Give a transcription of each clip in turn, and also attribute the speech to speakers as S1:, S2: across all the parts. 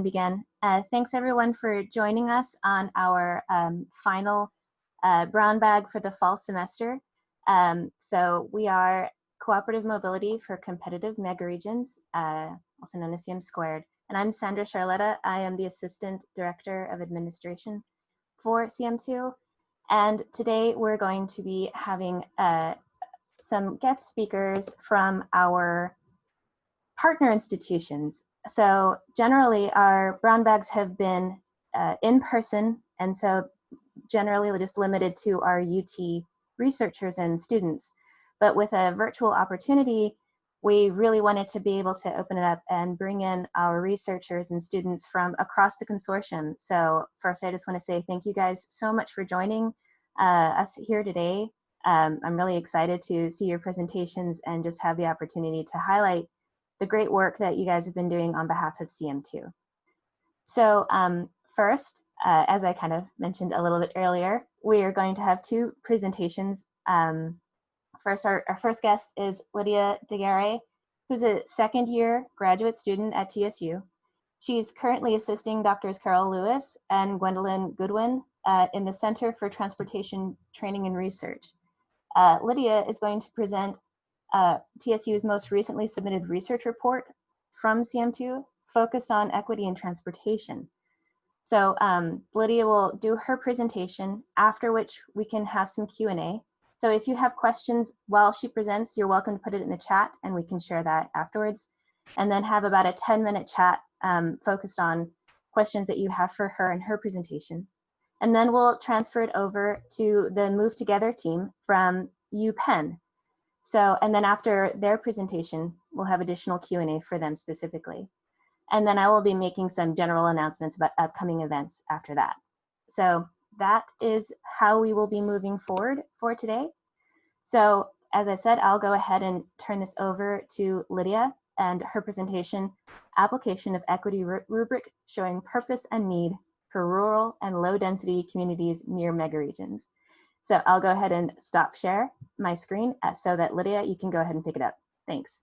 S1: Begin. Thanks everyone for joining us on our final brown bag for the fall semester. So we are Cooperative Mobility for Competitive Megaregions, also known as CM2. And I'm Sandra Charletta. I am the Assistant Director of Administration for CM2. And today we're going to be having some guest speakers from our partner institutions. So generally our brown bags have been in person, and so generally just limited to our UT researchers and students. But with a virtual opportunity, we really wanted to be able to open it up and bring in our researchers and students from across the consortium. So first, I just want to say thank you guys so much for joining us here today. I'm really excited to see your presentations and just have the opportunity to highlight the great work that you guys have been doing on behalf of CM2. So first, as I kind of mentioned a little bit earlier, we are going to have two presentations. First, our first guest is Lydia Daguerre, who's a second-year graduate student at TSU. She's currently assisting Drs. Carol Lewis and Gwendolyn Goodwin in the Center for Transportation Training and Research. Lydia is going to present TSU's most recently submitted research report from CM2 focused on equity in transportation. So Lydia will do her presentation, after which we can have some Q&A. So if you have questions while she presents, you're welcome to put it in the chat and we can share that afterwards. And then have about a 10-minute chat focused on questions that you have for her and her presentation. And then we'll transfer it over to the Move Together team from UPenn. So, and then after their presentation, we'll have additional Q&A for them specifically. And then I will be making some general announcements about upcoming events after that. So that is how we will be moving forward for today. So as I said, I'll go ahead and turn this over to Lydia and her presentation, Application of Equity Rubric Showing Purpose and Need for Rural and Low Density Communities Near Megaregions. So I'll go ahead and stop share my screen so that Lydia, you can go ahead and pick it up. Thanks.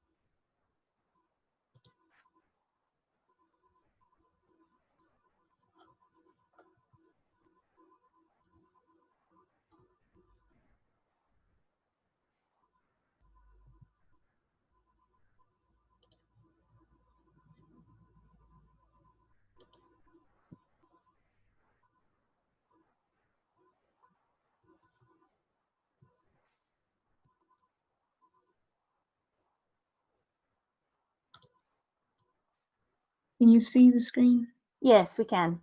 S2: Can you see the screen?
S1: Yes, we can.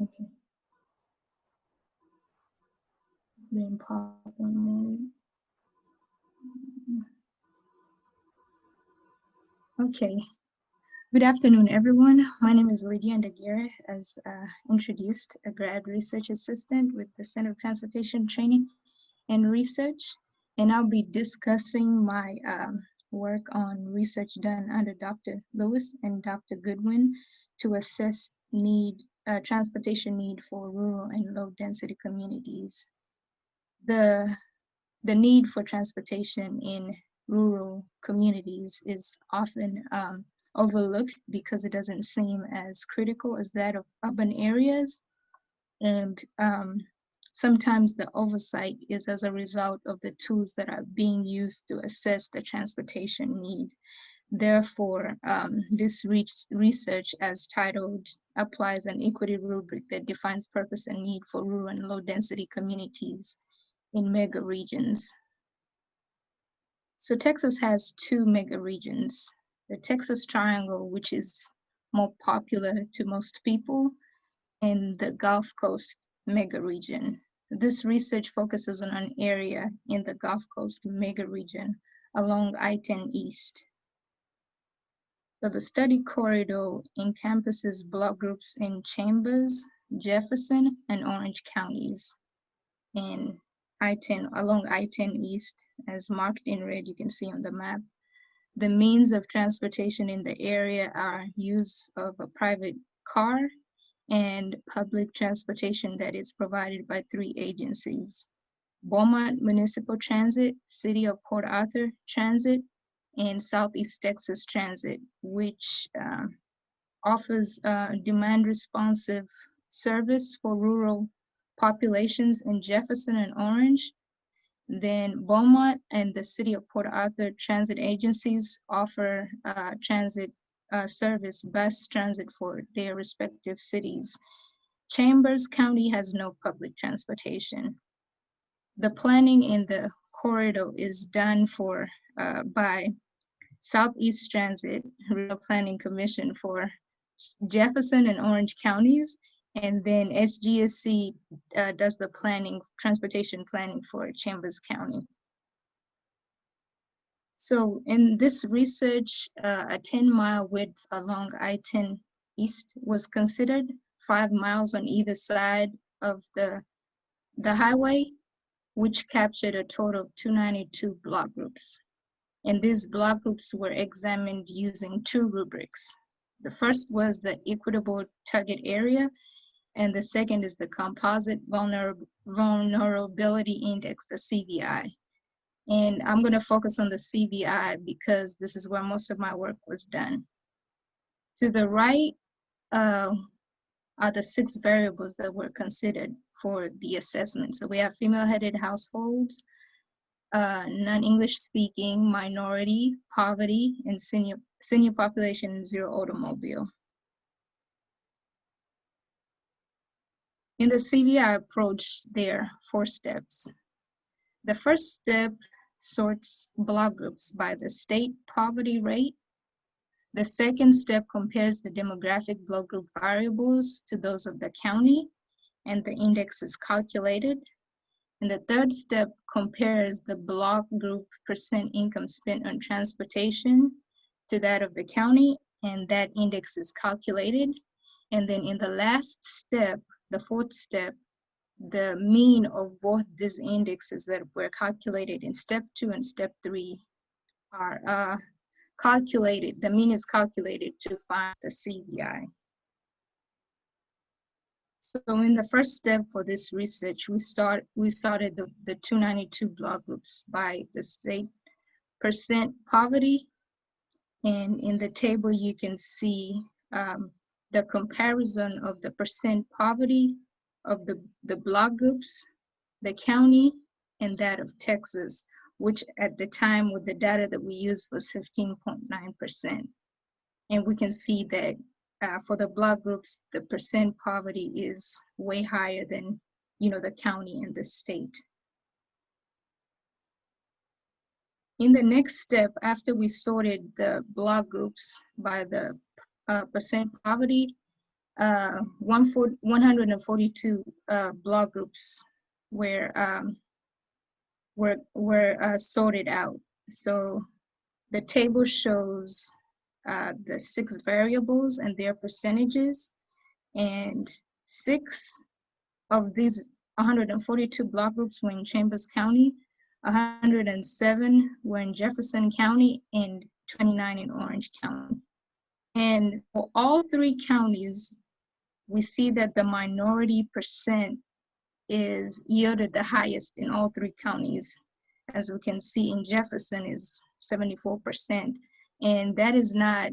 S2: Okay. Then pop one more. Okay. Good afternoon, everyone. My name is Lydia Daguerre, as introduced, a grad research assistant with the Center for Transportation Training and Research. And I'll be discussing my work on research done under Dr. Lewis and Dr. Goodwin to assess transportation need for rural and low density communities. The need for transportation in rural communities is often overlooked because it doesn't seem as critical as that of urban areas. And sometimes the oversight is as a result of the tools that are being used to assess the transportation need. Therefore, this research, as titled, applies an equity rubric that defines purpose and need for rural and low density communities in mega regions. So Texas has two mega regions, the Texas Triangle, which is more popular to most people, and the Gulf Coast mega region. This research focuses on an area in the Gulf Coast mega region along I-10 East. So the study corridor encompasses block groups in Chambers, Jefferson, and Orange counties. And along I-10 East, as marked in red, you can see on the map. The means of transportation in the area are use of a private car and public transportation that is provided by three agencies: Beaumont Municipal Transit, City of Port Arthur Transit, and Southeast Texas Transit, which offers demand responsive service for rural populations in Jefferson and Orange. Then Beaumont and the City of Port Arthur transit agencies offer transit service, bus transit for their respective cities. Chambers County has no public transportation. The planning in the corridor is done by Southeast Transit Regional Planning Commission for Jefferson and Orange counties, and then SGSC does the transportation planning for Chambers County. So in this research, a 10-mile width along I-10 East was considered, 5 miles on either side of the highway, which captured a total of 292 block groups. And these block groups were examined using 2 rubrics. The first was the equitable target area, and the second is the composite vulnerability index, the CVI. And I'm going to focus on the CVI because this is where most of my work was done. To the right are the 6 variables that were considered for the assessment. So we have female-headed households, non-English speaking, minority, poverty, and senior population, and zero automobile. In the CVI approach, there are 4 steps. The first step sorts block groups by the state poverty rate. The second step compares the demographic block group variables to those of the county, and the index is calculated. And the third step compares the block group percent income spent on transportation to that of the county, and that index is calculated. And then in the last step, the 4th step, the mean of both these indexes that were calculated in step 2 and step 3 are calculated. The mean is calculated to find the CVI. So in the first step for this research, we sorted the 292 block groups by the state percent poverty. And in the table, you can see the comparison of the percent poverty of the block groups, the county, and that of Texas, which at the time with the data that we used was 15.9%. And we can see that for the block groups, the percent poverty is way higher than, the county and the state. In the next step, after we sorted the block groups by the percent poverty, 142 block groups were sorted out. So the table shows the 6 variables and their percentages, and 6 of these 142 block groups were in Chambers County, 107 were in Jefferson County, and 29 in Orange County. And for all 3 counties, we see that the minority percent is yielded the highest in all 3 counties. As we can see, in Jefferson is 74%, and that is not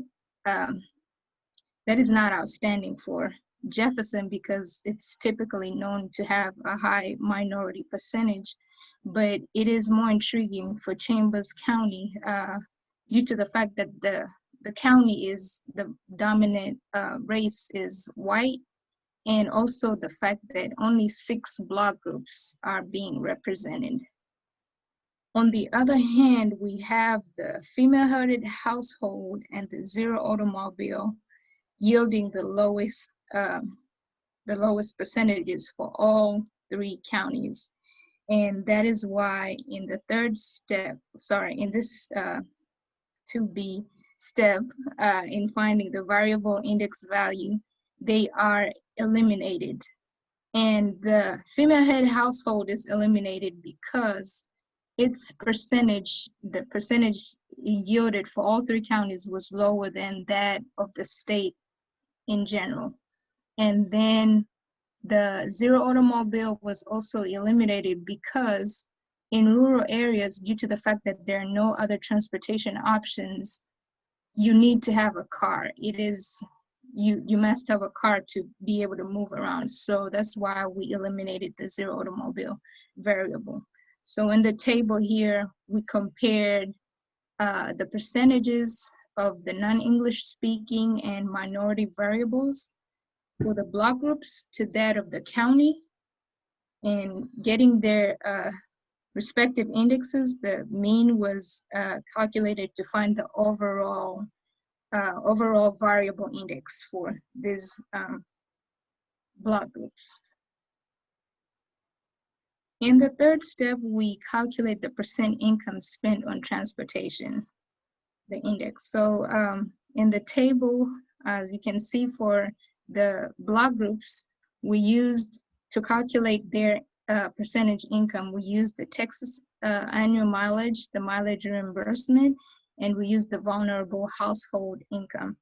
S2: outstanding for Jefferson because it's typically known to have a high minority percentage, but it is more intriguing for Chambers County due to the fact that the county is the dominant race is white, and also the fact that only 6 block groups are being represented. On the other hand, we have the female-headed household and the zero automobile yielding the lowest percentages for all 3 counties. And that is why in the third step, in this 2B step, in finding the variable index value, they are eliminated. And the female-headed household is eliminated because its percentage, the percentage yielded for all 3 counties was lower than that of the state in general. And then the zero automobile was also eliminated because in rural areas, due to the fact that there are no other transportation options, you need to have a car. It is you must have a car to be able to move around. So that's why we eliminated the zero automobile variable. So in the table here, we compared the percentages of the non-English speaking and minority variables for the block groups to that of the county, and getting their respective indexes. The mean was calculated to find the overall variable index for these block groups. In the third step, we calculate the percent income spent on transportation, the index. So in the table, as you can see for the block groups, we used to calculate their percentage income, we used the Texas annual mileage, the mileage reimbursement, and we used the vulnerable household income.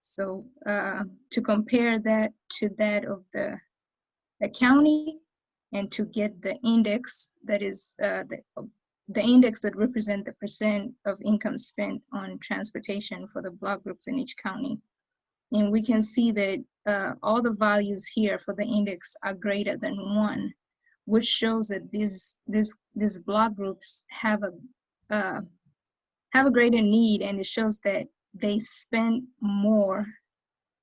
S2: So to compare that to that of the county, and to get the index that is the index that represent the percent of income spent on transportation for the block groups in each county. And we can see that all the values here for the index are greater than 1, which shows that these block groups have a greater need, and it shows that they spend more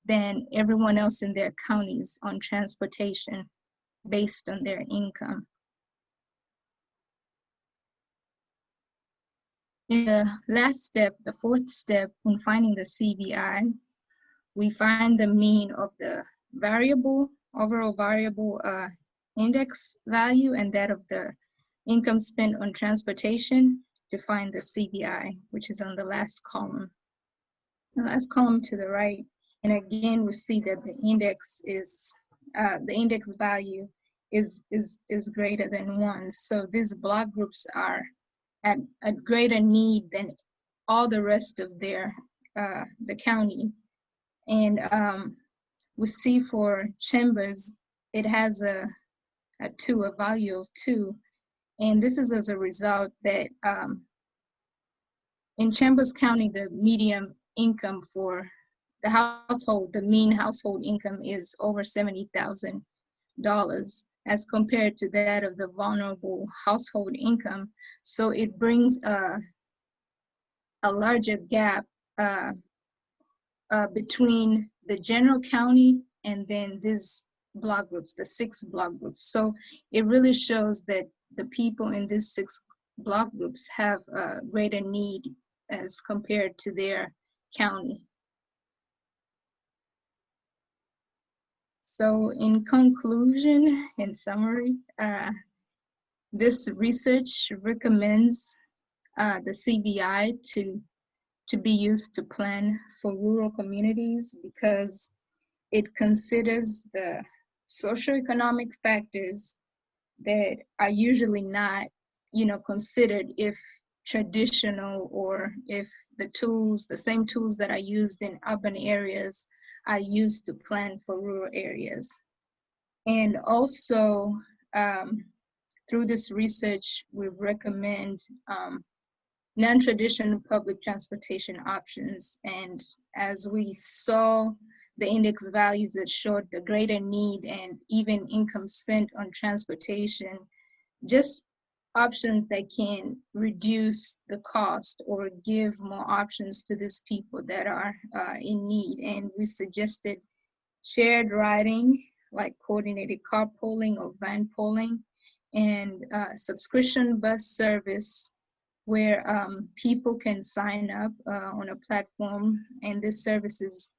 S2: than everyone else in their counties on transportation based on their income. In the last step, the fourth step, in finding the CVI, we find the mean of the overall variable index value and that of the income spent on transportation to find the CVI, which is on the last column. The last column to the right, and again, we see that the index value is greater than 1. So these block groups are at greater need than all the rest of their the county. And we see for Chambers, it has a value of 2. And this is as a result that in Chambers County, the median income for the household, the mean household income is over $70,000 as compared to that of the vulnerable household income. So it brings a larger gap between the general county and then these block groups, the 6 block groups. So it really shows that the people in these 6 block groups have a greater need as compared to their county. So in conclusion, in summary, this research recommends the CVI to be used to plan for rural communities because it considers the socioeconomic factors that are usually not, considered if traditional or if the same tools that are used in urban areas are used to plan for rural areas. And also, through this research, we recommend non-traditional public transportation options. And as we saw the index values that showed the greater need and even income spent on transportation, just options that can reduce the cost or give more options to these people that are in need. And we suggested shared riding, like coordinated carpooling or van pooling, and subscription bus service where people can sign up on a platform, and this service is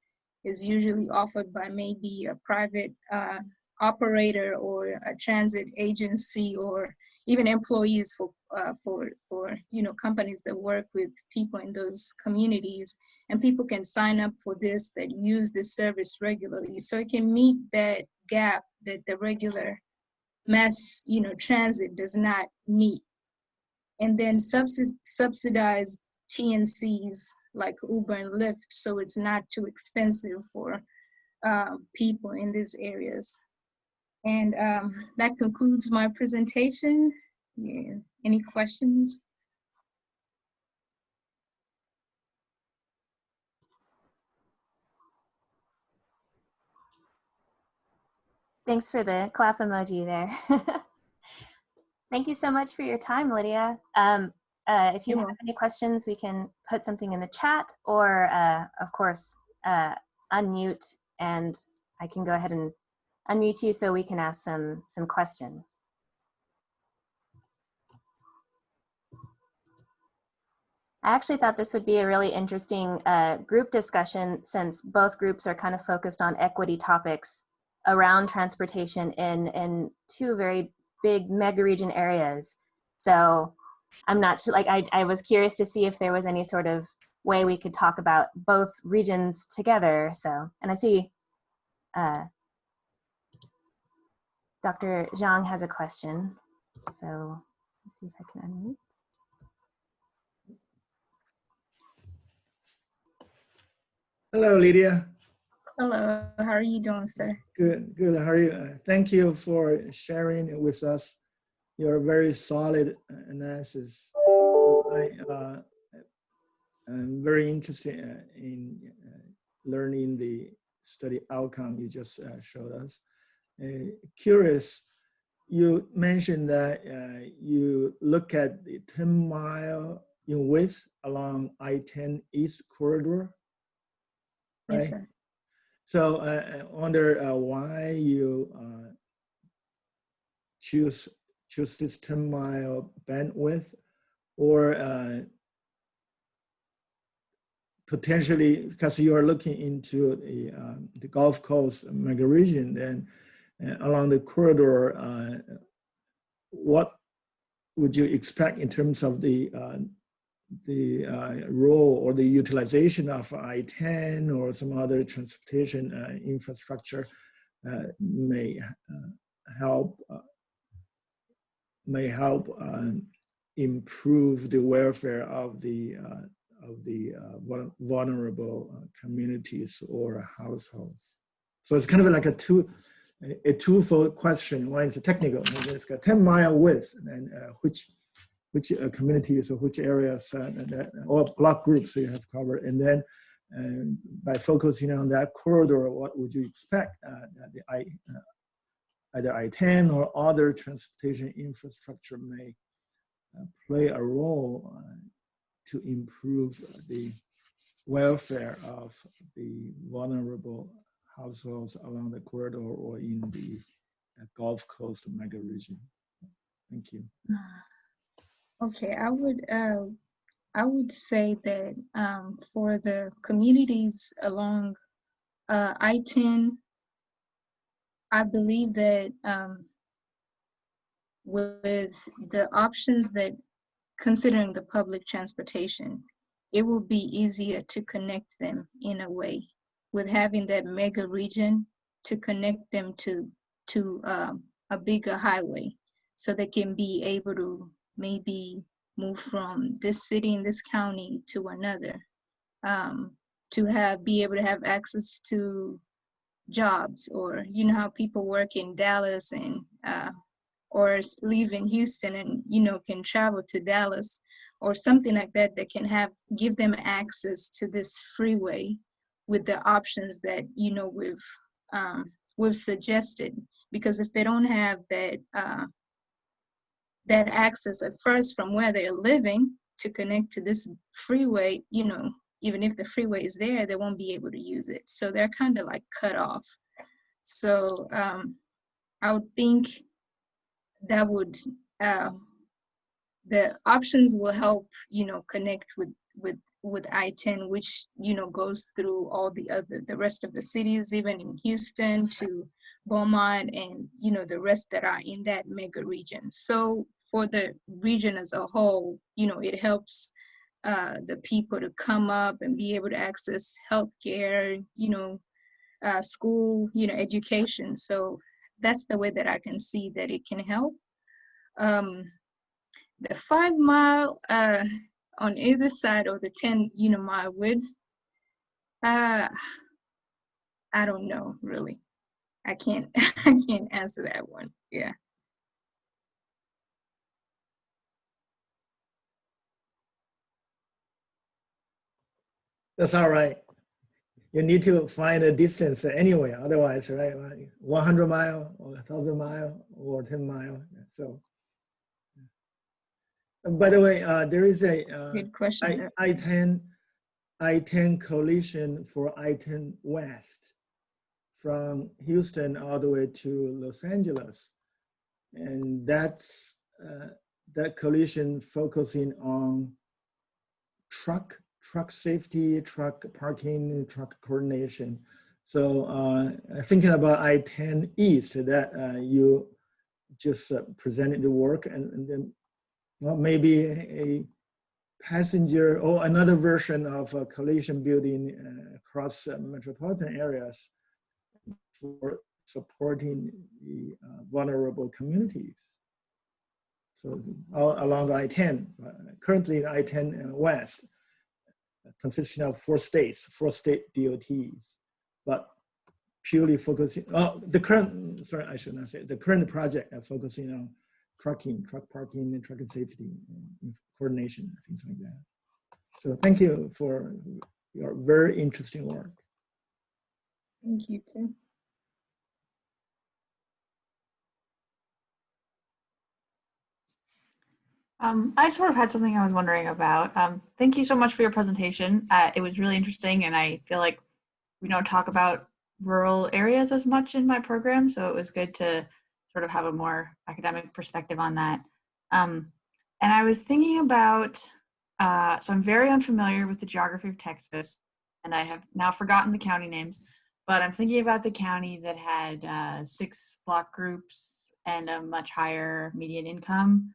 S2: usually offered by maybe a private operator or a transit agency or even employees for companies that work with people in those communities, and people can sign up for this that use this service regularly, so it can meet that gap that the regular mass transit does not meet. And then subsidized TNCs like Uber and Lyft, so it's not too expensive for people in these areas. And that concludes my presentation. Yeah. Any questions?
S1: Thanks for the clap emoji there. Thank you so much for your time, Lydia. If you
S2: You're
S1: have
S2: welcome.
S1: any questions, we can put something in the chat or, of course, unmute, and I can go ahead and unmute you so we can ask some questions. I actually thought this would be a really interesting group discussion, since both groups are kind of focused on equity topics around transportation in two very big mega region areas. So I'm not sure, like I was curious to see if there was any sort of way we could talk about both regions together. So, and I see Dr. Zhang has a question. So let's see if I can unmute.
S3: Hello, Lydia.
S2: Hello, how are you doing, sir?
S3: Good, good. How are you? Thank you for sharing with us your very solid analysis. I'm very interested in learning the study outcome you just showed us. Curious, you mentioned that you look at the 10-mile in width along I-10 East corridor, right?
S2: Yes, sir.
S3: So I wonder why you choose this 10-mile bandwidth, or potentially because you are looking into the Gulf Coast mega region, then along the corridor, what would you expect in terms of the role or the utilization of I-10 or some other transportation infrastructure may help improve the welfare of the vulnerable communities or households. So it's kind of like a twofold question. One is technical, and it's got 10-mile width, and which communities or which areas or block groups you have covered, and then by focusing on that corridor, what would you expect that either I-10 or other transportation infrastructure may play a role to improve the welfare of the vulnerable households along the corridor or in the Gulf Coast mega region. Thank you.
S2: Okay, I would say that for the communities along I-10, I believe that with the options that, considering the public transportation, it will be easier to connect them in a way with having that mega region to connect them to a bigger highway, so they can be able to maybe move from this city in this county to another, to be able to have access to jobs, or you know how people work in Dallas and or live in Houston and can travel to Dallas or something like that, that can give them access to this freeway with the options that we've suggested. Because if they don't have that access at first from where they're living to connect to this freeway, even if the freeway is there, they won't be able to use it. So they're kind of like cut off. So I would think that would the options will help connect with I-10, which goes through all the rest of the cities, even in Houston to Beaumont, and the rest that are in that mega region. So for the region as a whole, it helps the people to come up and be able to access healthcare, school, education. So that's the way that I can see that it can help. The 5 mile on either side, or the 10 mile width, I don't know, really. I can't I can't answer that one. Yeah.
S3: That's all right. you need to find a distance anyway. Otherwise, right, 100 mile or 1,000 mile or 10 mile. So, by the way, there is a
S2: Good question.
S3: I-10 coalition for I-10 West from Houston all the way to Los Angeles, and that's that coalition focusing on truck safety, truck parking, truck coordination. So thinking about I-10 East that you just presented the work, and then well, maybe a passenger or another version of a coalition building across metropolitan areas for supporting the vulnerable communities. So all along the I-10, currently the I-10 West, consisting of 4 states, 4 state DOTs, but purely focusing, the current, sorry, I should not say, the current project focusing on truck parking, and truck safety, and coordination, things like that. So thank you for your very interesting work.
S2: Thank you, too.
S4: I sort of had something I was wondering about. Thank you so much for your presentation. It was really interesting, and I feel like we don't talk about rural areas as much in my program, so it was good to sort of have a more academic perspective on that. And I was thinking about, so I'm very unfamiliar with the geography of Texas, and I have now forgotten the county names, but I'm thinking about the county that had 6 block groups and a much higher median income,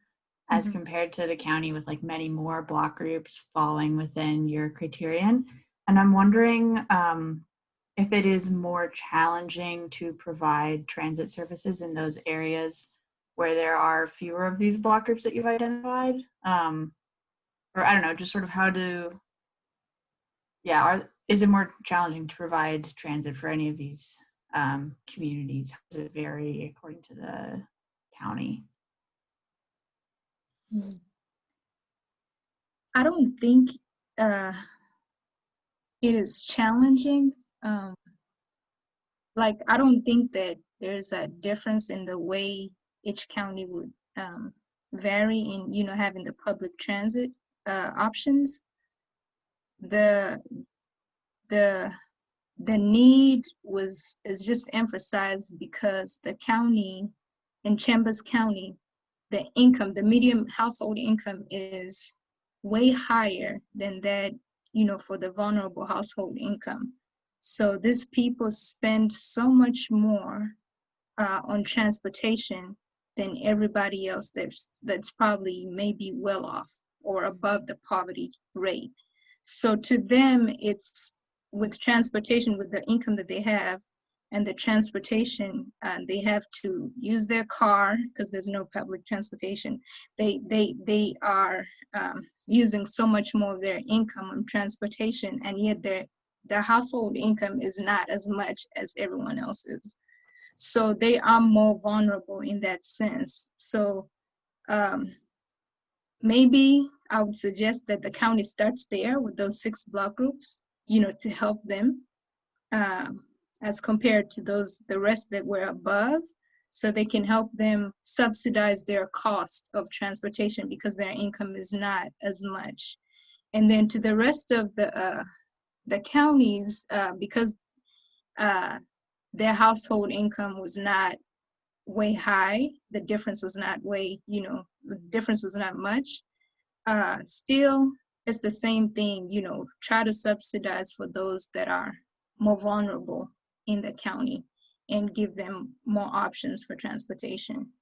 S4: as compared to the county with like many more block groups falling within your criterion. And I'm wondering if it is more challenging to provide transit services in those areas where there are fewer of these block groups that you've identified. Or I don't know, just sort of how to, is it more challenging to provide transit for any of these communities? How does it vary according to the county?
S2: I don't think it is challenging. Like, I don't think that there's a difference in the way each county would vary in, you know, having the public transit options. The need is just emphasized because the county, in Chambers County, the median household income is way higher than that, you know, for the vulnerable household income. So these people spend so much more on transportation than everybody else that's probably maybe well off or above the poverty rate. So to them, it's with transportation, with the income that they have, and the transportation, they have to use their car because there's no public transportation. They are using so much more of their income on transportation, and yet their household income is not as much as everyone else's. So they are more vulnerable in that sense. So maybe I would suggest that the county starts there with those 6 block groups, you know, to help them. As compared to the rest that were above, so they can help them subsidize their cost of transportation because their income is not as much. And then to the rest of the counties, because their household income was not way high, the difference was not way, you know, the difference was not much. Still, it's the same thing, you know, try to subsidize for those that are more vulnerable in the county and give them more options for transportation.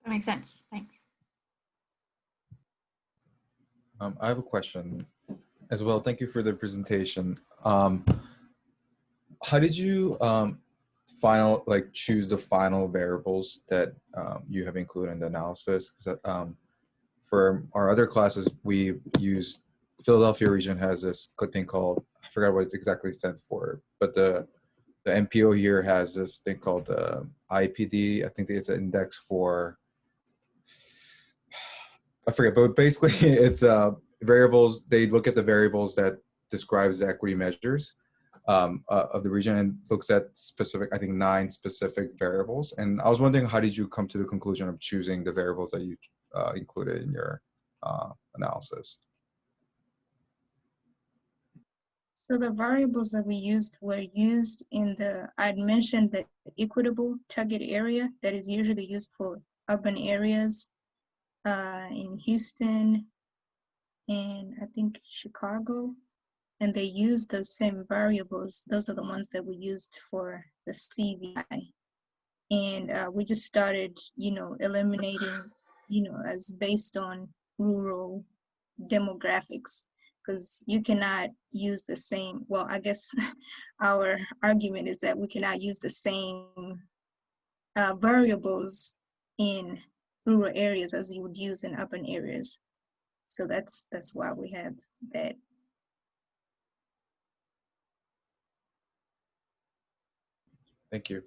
S4: That makes sense. Thanks.
S5: I have a question as well. Thank you for the presentation. How did you choose the final variables that you have included in the analysis? Because for our other classes, we use Philadelphia region has this thing called, I forgot what it exactly stands for, but the MPO here has this thing called the IPD. I think it's an index for, I forget, but basically it's variables. They look at the variables that describes the equity measures of the region and looks at specific, I think 9 specific variables. And I was wondering, how did you come to the conclusion of choosing the variables that you included in your analysis?
S2: So the variables that we used were used in I'd mentioned the equitable target area that is usually used for urban areas in Houston and I think Chicago. And they used those same variables. Those are the ones that we used for the CVI. And we just started, eliminating, as based on rural demographics, because you cannot use the same, well, I guess our argument is that we cannot use the same variables in rural areas as you would use in urban areas. So that's why we have that.
S5: Thank you.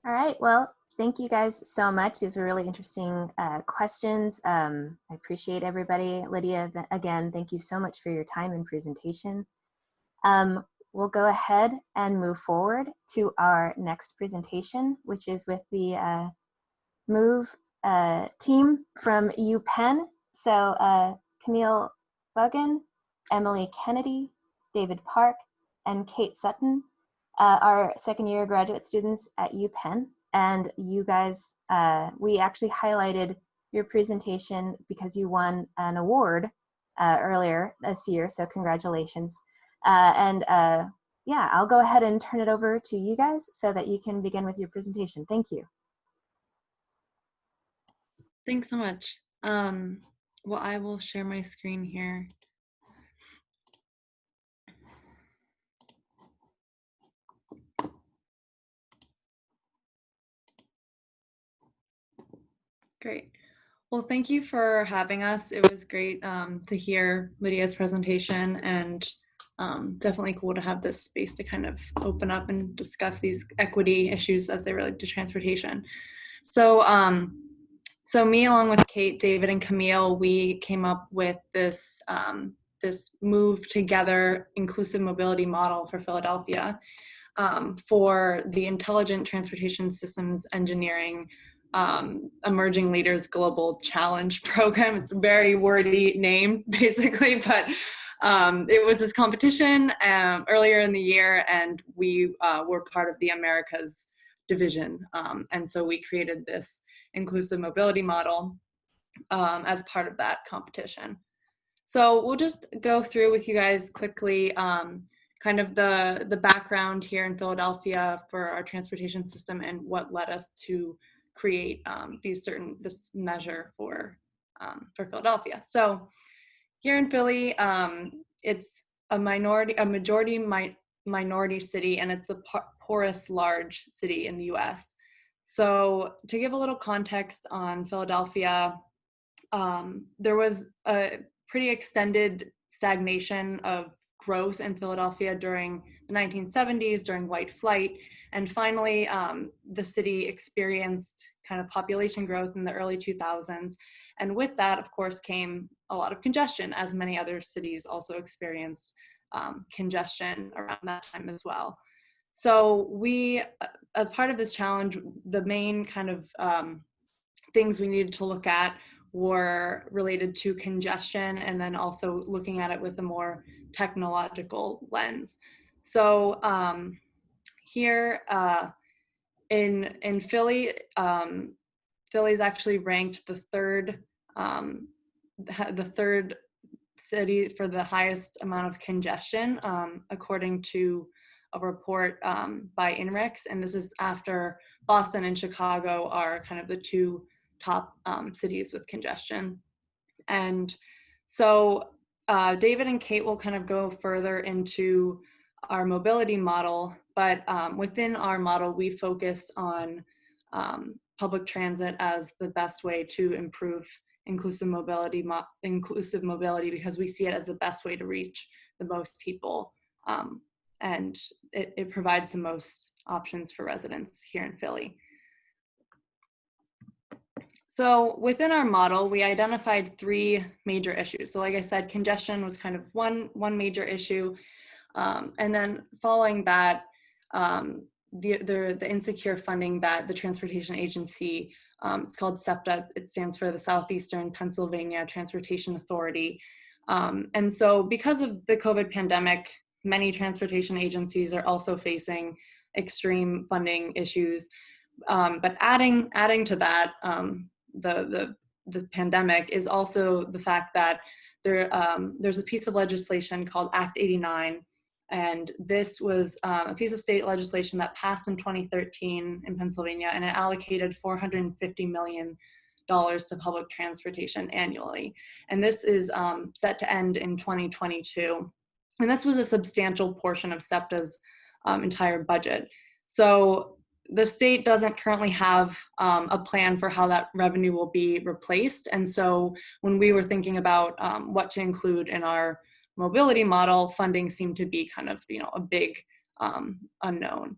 S1: All right, well, thank you guys so much. These were really interesting questions. I appreciate everybody. Lydia, again, thank you so much for your time and presentation. We'll go ahead and move forward to our next presentation, which is with the MOVE team from UPenn. So Camille Buggan, Emily Kennedy, David Park, and Kate Sutton are second-year graduate students at UPenn. And you guys, we actually highlighted your presentation because you won an award earlier this year, so congratulations. Yeah, I'll go ahead and turn it over to you guys so that you can begin with your presentation. Thank you.
S6: Thanks so much. Well, I will share my screen here. Great. Well, thank you for having us. It was great to hear Lydia's presentation, and definitely cool to have this space to kind of open up and discuss these equity issues as they relate to transportation. So, so me, along with Kate, David, and Camille, we came up with this this Move Together inclusive mobility model for Philadelphia for the Intelligent Transportation Systems Engineering Emerging Leaders Global Challenge Program. It's a very wordy name, basically, but it was this competition earlier in the year, and we were part of the Americas division. And so we created this inclusive mobility model as part of that competition. So we'll just go through with you guys quickly kind of the background here in Philadelphia for our transportation system and what led us to create this measure for Philadelphia. So here in Philly, it's a majority minority city, and it's the poorest large city in the U.S. So to give a little context on Philadelphia, there was a pretty extended stagnation of growth in Philadelphia during the 1970s, during white flight. And finally, the city experienced kind of population growth in the early 2000s. And with that, of course, came a lot of congestion, as many other cities also experienced congestion around that time as well. So we, as part of this challenge, the main kind of things we needed to look at were related to congestion, and then also looking at it with a more technological lens. So here in Philly, Philly's actually ranked the third city for the highest amount of congestion, according to a report by INRIX, and this is after Boston and Chicago are kind of the two top cities with congestion. And so David and Kate will kind of go further into our mobility model, but within our model, we focus on public transit as the best way to improve inclusive mobility because we see it as the best way to reach the most people and it provides the most options for residents here in Philly. So within our model, we identified 3 major issues. So like I said, congestion was kind of one major issue. And then following that, the insecure funding that the transportation agency, it's called SEPTA, it stands for the Southeastern Pennsylvania Transportation Authority. And so because of the COVID pandemic, many transportation agencies are also facing extreme funding issues. But adding to that, the pandemic is also the fact that there's a piece of legislation called Act 89, and this was a piece of state legislation that passed in 2013 in Pennsylvania, and it allocated $450 million to public transportation annually. And this is set to end in 2022. And this was a substantial portion of SEPTA's entire budget. So the state doesn't currently have a plan for how that revenue will be replaced. And so when we were thinking about what to include in our mobility model, funding seemed to be kind of, a big unknown.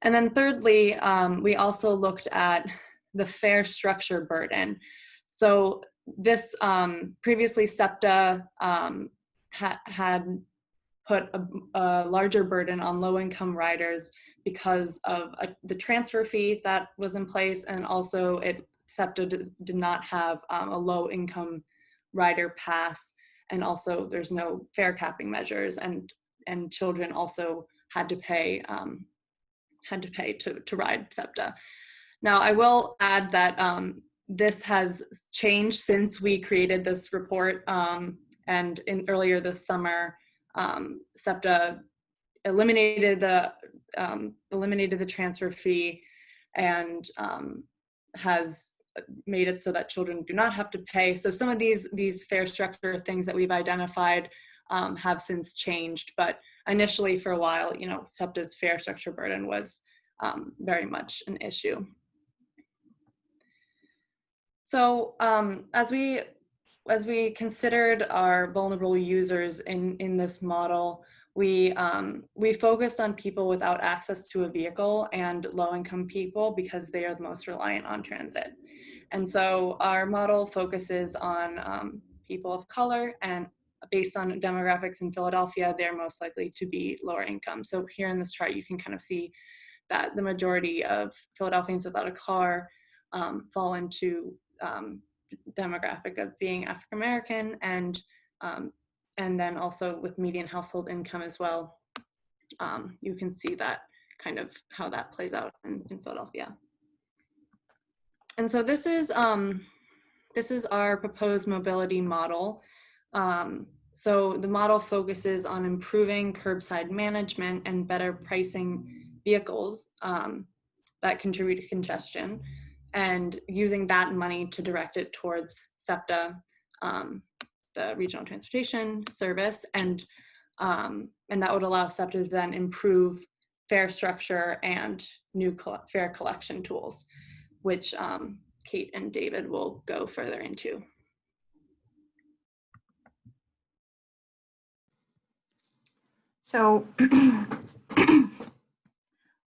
S6: And then thirdly, we also looked at the fare structure burden. So this previously SEPTA had put a larger burden on low-income riders because of the transfer fee that was in place, and also SEPTA did not have a low-income rider pass, and also there's no fare capping measures, and children also had to pay to ride SEPTA. Now, I will add that this has changed since we created this report, and earlier this summer, SEPTA eliminated the transfer fee and has made it so that children do not have to pay. So some of these fare structure things that we've identified have since changed, but initially for a while, SEPTA's fare structure burden was very much an issue. So as we considered our vulnerable users in this model, we focused on people without access to a vehicle and low-income people because they are the most reliant on transit. And so our model focuses on people of color, and based on demographics in Philadelphia, they're most likely to be lower income. So here in this chart, you can kind of see that the majority of Philadelphians without a car fall into demographic of being African American, and then also with median household income as well. You can see that kind of how that plays out in Philadelphia. And so this is our proposed mobility model. So the model focuses on improving curbside management and better pricing vehicles that contribute to congestion, and using that money to direct it towards SEPTA, the Regional Transportation Service, and that would allow SEPTA to then improve fare structure and new fare collection tools, which Kate and David will go further into.
S4: So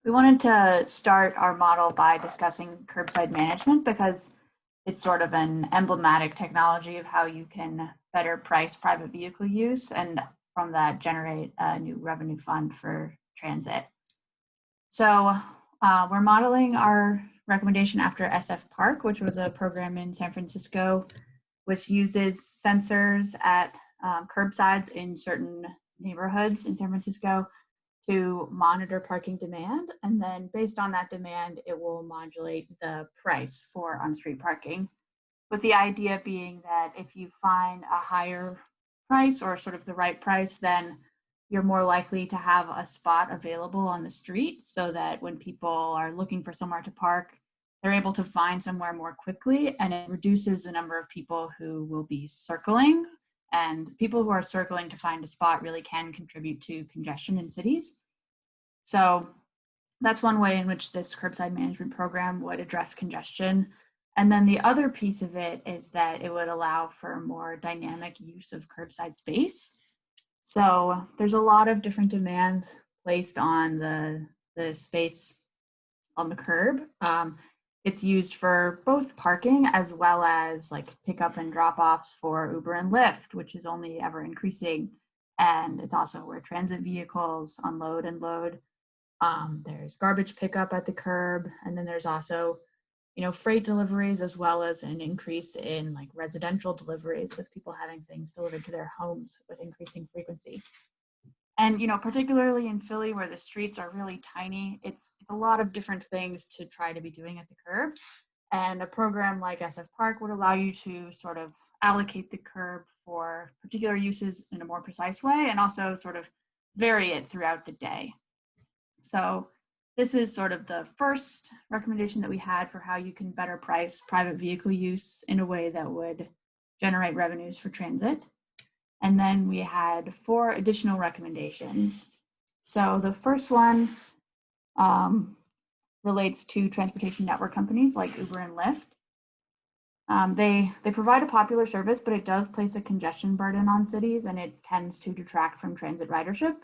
S4: we wanted to start our model by discussing curbside management because it's sort of an emblematic technology of how you can better price private vehicle use, and from that generate a new revenue fund for transit. So we're modeling our recommendation after SF Park, which was a program in San Francisco, which uses sensors at curbsides in certain neighborhoods in San Francisco to monitor parking demand. And then based on that demand, it will modulate the price for on-street parking, with the idea being that if you find a higher price or sort of the right price, then you're more likely to have a spot available on the street, so that when people are looking for somewhere to park, they're able to find somewhere more quickly, and it reduces the number of people who will be circling. And people who are circling to find a spot really can contribute to congestion in cities. So that's one way in which this curbside management program would address congestion. And then the other piece of it is that it would allow for more dynamic use of curbside space. So there's a lot of different demands placed on the space on the curb. It's used for both parking as well as like pickup and drop offs for Uber and Lyft, which is only ever increasing. And it's also where transit vehicles unload and load. There's garbage pickup at the curb. And then there's also, freight deliveries, as well as an increase in like residential deliveries with people having things delivered to their homes with increasing frequency. And, particularly in Philly where the streets are really tiny, it's a lot of different things to try to be doing at the curb. And a program like SF Park would allow you to sort of allocate the curb for particular uses in a more precise way, and also sort of vary it throughout the day. So this is sort of the first recommendation that we had for how you can better price private vehicle use in a way that would generate revenues for transit. And then we had 4 additional recommendations. So the first one relates to transportation network companies like Uber and Lyft. They provide a popular service, but it does place a congestion burden on cities, and it tends to detract from transit ridership.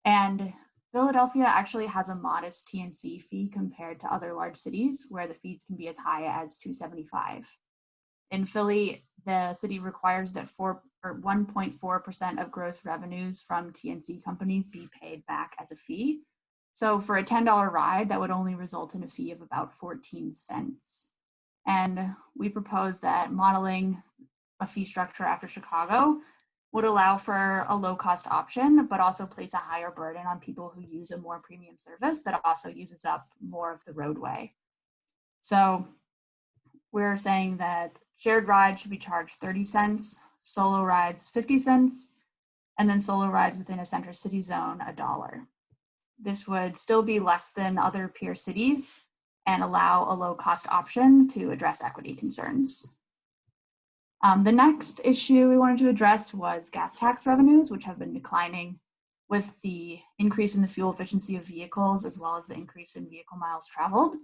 S4: And Philadelphia actually has a modest TNC fee compared to other large cities, where the fees can be as high as $275. In Philly, the city requires that 1.4% of gross revenues from TNC companies be paid back as a fee. So for a $10 ride, that would only result in a fee of about 14 cents. And we propose that modeling a fee structure after Chicago would allow for a low-cost option, but also place a higher burden on people who use a more premium service that also uses up more of the roadway. So we're saying that shared rides should be charged 30 cents, solo rides 50 cents, and then solo rides within a center city zone $1. This would still be less than other peer cities and allow a low-cost option to address equity concerns. The next issue we wanted to address was gas tax revenues, which have been declining with the increase in the fuel efficiency of vehicles, as well as the increase in vehicle miles traveled.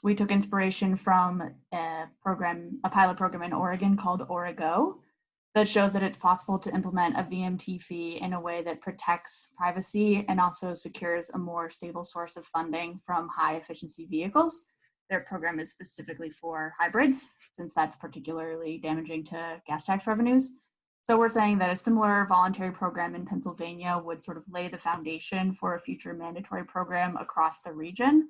S4: We took inspiration from a pilot program in Oregon called Origo that shows that it's possible to implement a VMT fee in a way that protects privacy and also secures a more stable source of funding from high efficiency vehicles. Their program is specifically for hybrids, since that's particularly damaging to gas tax revenues. So we're saying that a similar voluntary program in Pennsylvania would sort of lay the foundation for a future mandatory program across the region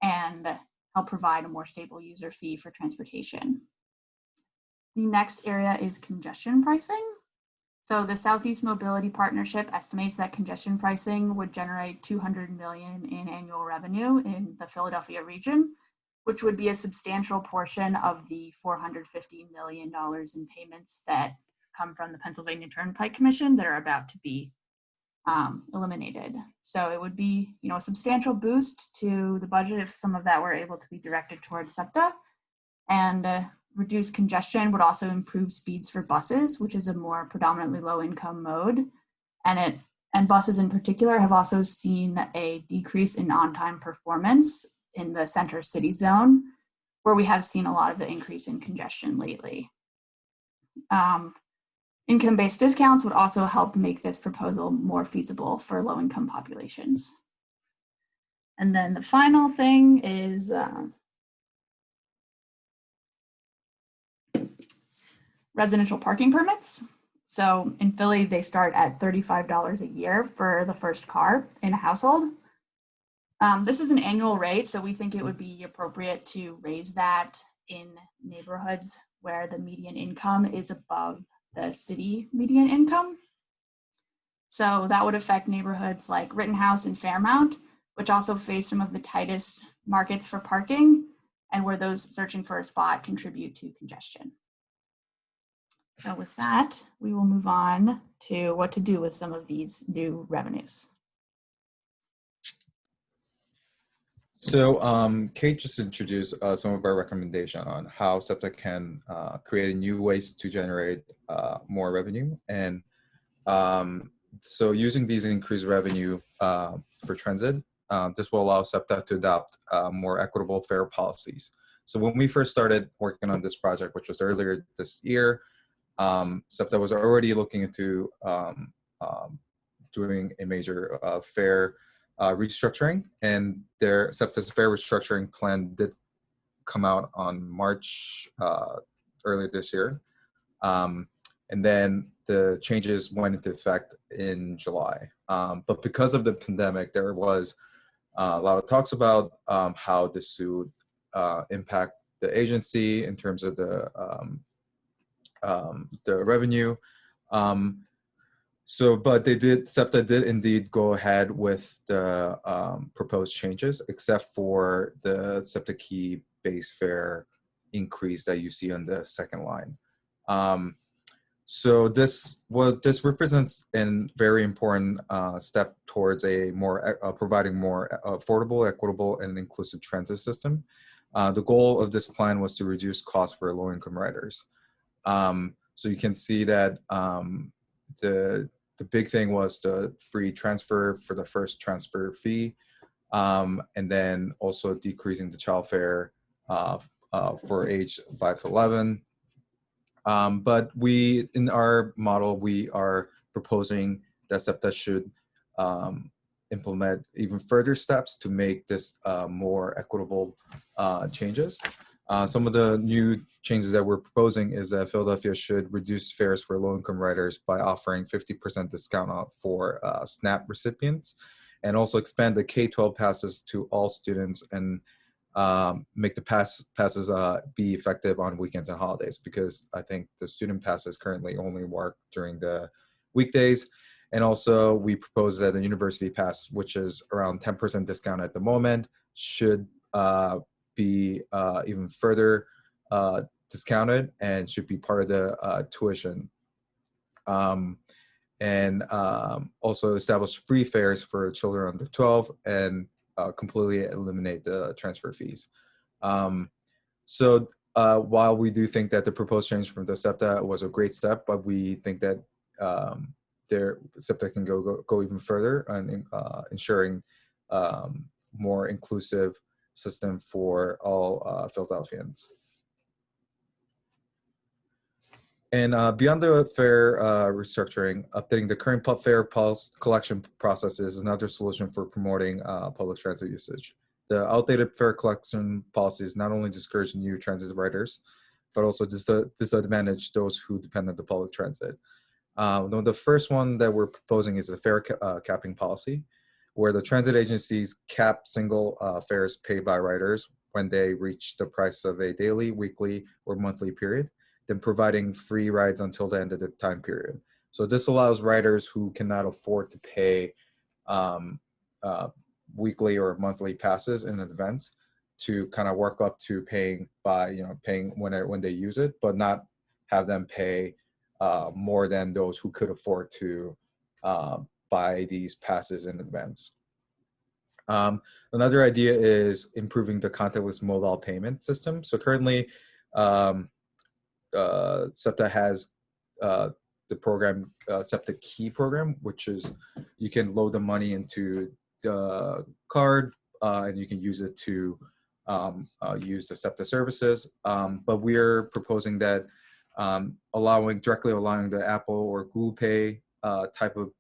S4: and help provide a more stable user fee for transportation. The next area is congestion pricing. So the Southeast Mobility Partnership estimates that congestion pricing would generate $200 million in annual revenue in the Philadelphia region, which would be a substantial portion of the $450 million in payments that come from the Pennsylvania Turnpike Commission that are about to be eliminated. So it would be, a substantial boost to the budget if some of that were able to be directed towards SEPTA. And reduced congestion would also improve speeds for buses, which is a more predominantly low-income mode. And buses in particular have also seen a decrease in on-time performance in the center city zone, where we have seen a lot of the increase in congestion lately. Income-based discounts would also help make this proposal more feasible for low-income populations. And then the final thing is residential parking permits. So in Philly, they start at $35 a year for the first car in a household. This is an annual rate, so we think it would be appropriate to raise that in neighborhoods where the median income is above the city median income. So that would affect neighborhoods like Rittenhouse and Fairmount, which also face some of the tightest markets for parking and where those searching for a spot contribute to congestion. So with that, we will move on to what to do with some of these new revenues.
S5: So Kate just introduced some of our recommendation on how SEPTA can create new ways to generate more revenue. And so using these increased revenue for transit, this will allow SEPTA to adopt more equitable, fair policies. So when we first started working on this project, which was earlier this year, SEPTA was already looking into doing a major fare restructuring, and their SEPTA's fare restructuring plan did come out on March earlier this year. And then the changes went into effect in July. But because of the pandemic, there was a lot of talks about how this would impact the agency in terms of the revenue. But SEPTA did indeed go ahead with the proposed changes, except for the SEPTA key base fare increase that you see on the second line. So this represents a very important step towards a more providing more affordable, equitable, and inclusive transit system. The goal of this plan was to reduce costs for low-income riders. So you can see that the big thing was the free transfer for the first transfer fee, and then also decreasing the child fare for age 5 to 11. But in our model, we are proposing that SEPTA should implement even further steps to make this more equitable changes. Some of the new changes that we're proposing is that Philadelphia should reduce fares for low-income riders by offering 50% discount off for SNAP recipients, and also expand the K-12 passes to all students, and make the passes be effective on weekends and holidays, because I think the student passes currently only work during the weekdays. And also we propose that the university pass, which is around 10% discount at the moment, should be even further discounted and should be part of the tuition. And also establish free fares for children under 12, and completely eliminate the transfer fees. So while we do think that the proposed change from the SEPTA was a great step, but we think that SEPTA can go even further on ensuring more inclusive system for all Philadelphians. And beyond the fare restructuring, updating the current pub fare collection process is another solution for promoting public transit usage. The outdated fare collection policies not only discourage new transit riders, but also disadvantage those who depend on the public transit. The first one that we're proposing is a fare capping policy, where the transit agencies cap single fares paid by riders when they reach the price of a daily, weekly, or monthly period, then providing free rides until the end of the time period. So this allows riders who cannot afford to pay weekly or monthly passes in advance to kind of work up to paying when they use it, but not have them pay more than those who could afford to buy these passes in advance. Another idea is improving the contactless mobile payment system. So currently, SEPTA has the program, SEPTA Key program, which is you can load the money into the card and you can use it to use the SEPTA services. But we're proposing that directly allowing the Apple or Google Pay type of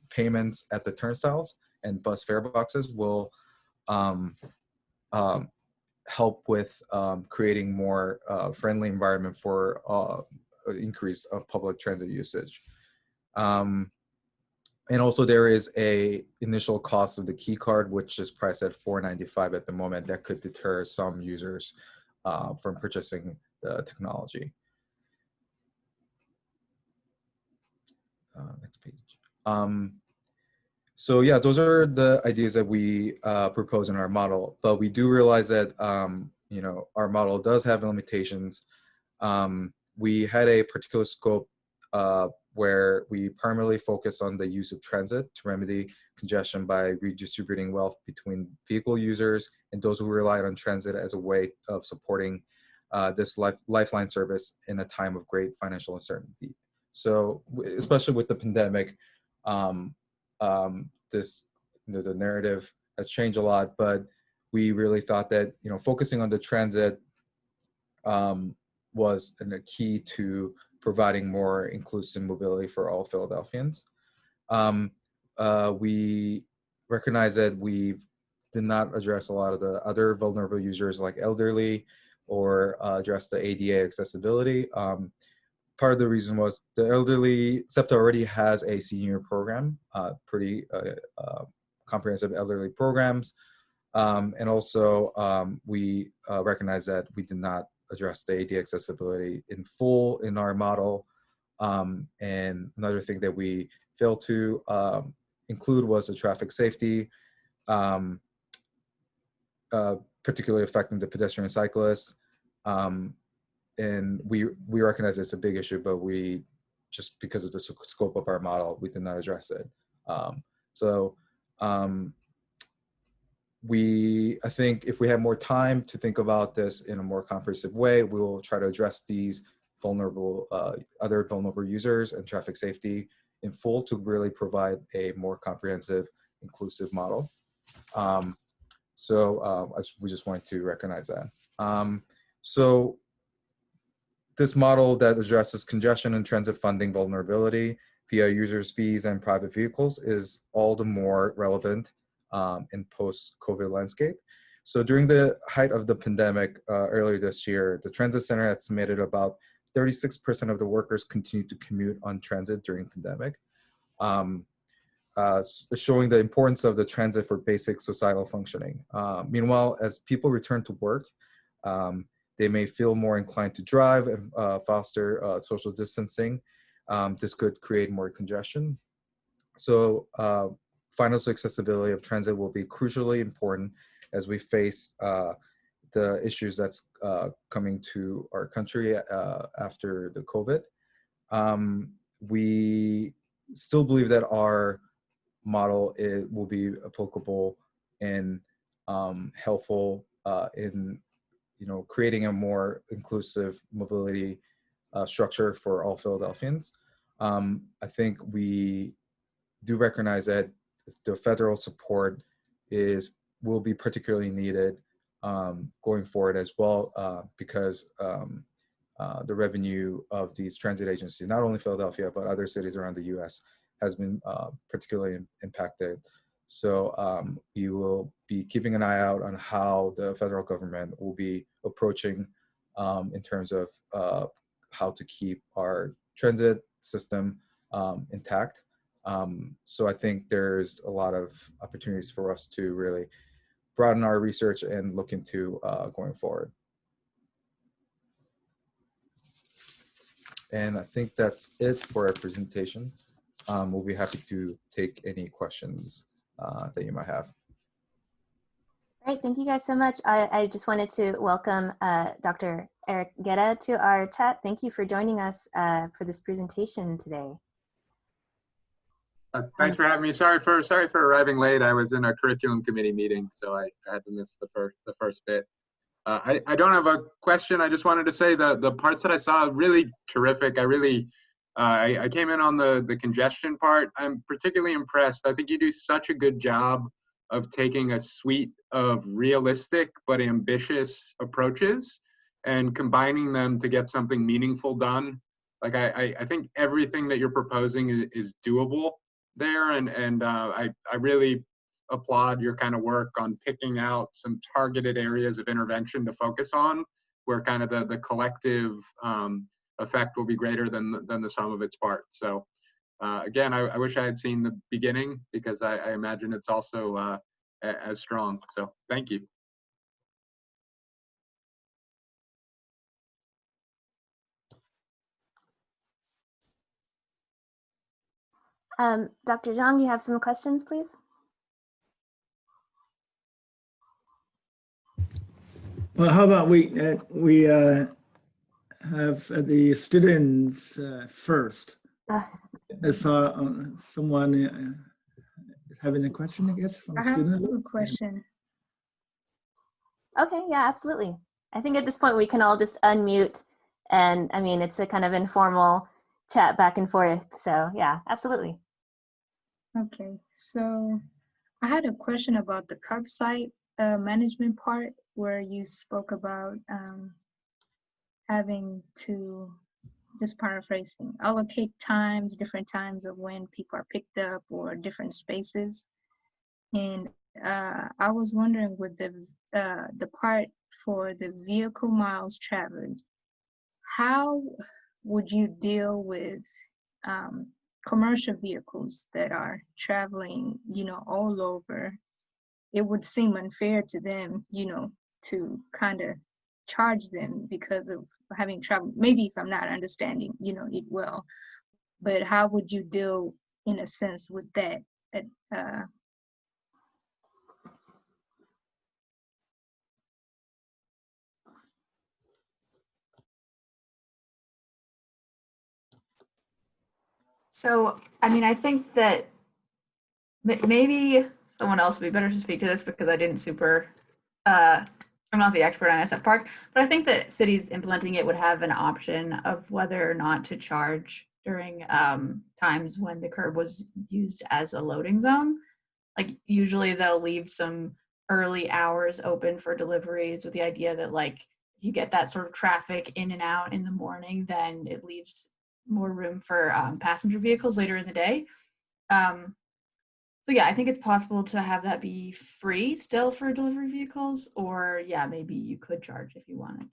S5: payments at the turnstiles and bus fare boxes will help with creating more friendly environment for increase of public transit usage. And also there is a initial cost of the key card, which is priced at $4.95 at the moment, that could deter some users from purchasing the technology. Next page. So yeah, those are the ideas that we propose in our model, but we do realize that our model does have limitations. We had a particular scope where we primarily focus on the use of transit to remedy congestion by redistributing wealth between vehicle users and those who relied on transit as a way of supporting this lifeline service in a time of great financial uncertainty. So especially with the pandemic, the narrative has changed a lot, but we really thought that focusing on the transit was a key to providing more inclusive mobility for all Philadelphians. We recognize that we did not address a lot of the other vulnerable users like elderly or address the ADA accessibility. Part of the reason was the elderly, SEPTA already has a senior program, pretty comprehensive elderly programs. And also we recognize that we did not address the ADA accessibility in full in our model. And another thing that we failed to include was the traffic safety, particularly affecting the pedestrian and cyclists. And we recognize it's a big issue, but we, just because of the scope of our model, we did not address it. I think if we have more time to think about this in a more comprehensive way, we will try to address these vulnerable, other vulnerable users and traffic safety in full to really provide a more comprehensive, inclusive model. We just wanted to recognize that. So this model that addresses congestion and transit funding vulnerability via users' fees and private vehicles is all the more relevant in post-COVID landscape. So during the height of the pandemic earlier this year, the Transit Center estimated about 36% of the workers continued to commute on transit during pandemic, showing the importance of the transit for basic societal functioning. Meanwhile, as people return to work, they may feel more inclined to drive and foster social distancing. This could create more congestion. So financial accessibility of transit will be crucially important as we face the issues that's coming to our country after the COVID. We still believe that our model will be applicable and helpful in creating a more inclusive mobility structure for all Philadelphians. I think we do recognize that the federal support will be particularly needed going forward as well, because the revenue of these transit agencies, not only Philadelphia, but other cities around the US, has been particularly impacted. So we will be keeping an eye out on how the federal government will be approaching in terms of how to keep our transit system intact. So I think there's a lot of opportunities for us to really broaden our research and look into going forward. And I think that's it for our presentation. We'll be happy to take any questions that you might have.
S1: Great, thank you guys so much. I just wanted to welcome Dr. Eric Guerra to our chat. Thank you for joining us for this presentation today.
S7: Thanks for having me. Sorry for arriving late. I was in a curriculum committee meeting, so I had to miss the first bit. I don't have a question. I just wanted to say the parts that I saw really terrific. I came in on the congestion part. I'm particularly impressed. I think you do such a good job of taking a suite of realistic but ambitious approaches and combining them to get something meaningful done. Like I think everything that you're proposing is doable there, and I really applaud your kind of work on picking out some targeted areas of intervention to focus on, where kind of the collective effect will be greater than the sum of its parts. So again, I wish I had seen the beginning, because I imagine it's also as strong. So thank you.
S1: Dr. Zhang, you have some questions, please?
S3: Well, how about we have the students first. I saw someone having a question, I guess, from the student.
S2: I have a question.
S1: Okay, yeah, absolutely. I think at this point we can all just unmute, and I mean, it's a kind of informal chat back and forth. So yeah, absolutely.
S2: Okay, so I had a question about the curbside management part, where you spoke about having to just paraphrasing, allocate times, different times of when people are picked up or different spaces. And I was wondering with the part for the vehicle miles traveled, how would you deal with commercial vehicles that are traveling, all over? It would seem unfair to them, to kind of charge them because of having traveled. Maybe if I'm not understanding, it well, but how would you deal in a sense with that? Uh,
S4: So, I mean, I think that maybe someone else would be better to speak to this because I didn't super, I'm not the expert on SF Park, but I think that cities implementing it would have an option of whether or not to charge during times when the curb was used as a loading zone. Like usually they'll leave some early hours open for deliveries with the idea that like you get that sort of traffic in and out in the morning, then it leaves more room for passenger vehicles later in the day. So yeah, I think it's possible to have that be free still for delivery vehicles, or yeah, maybe you could charge if you wanted.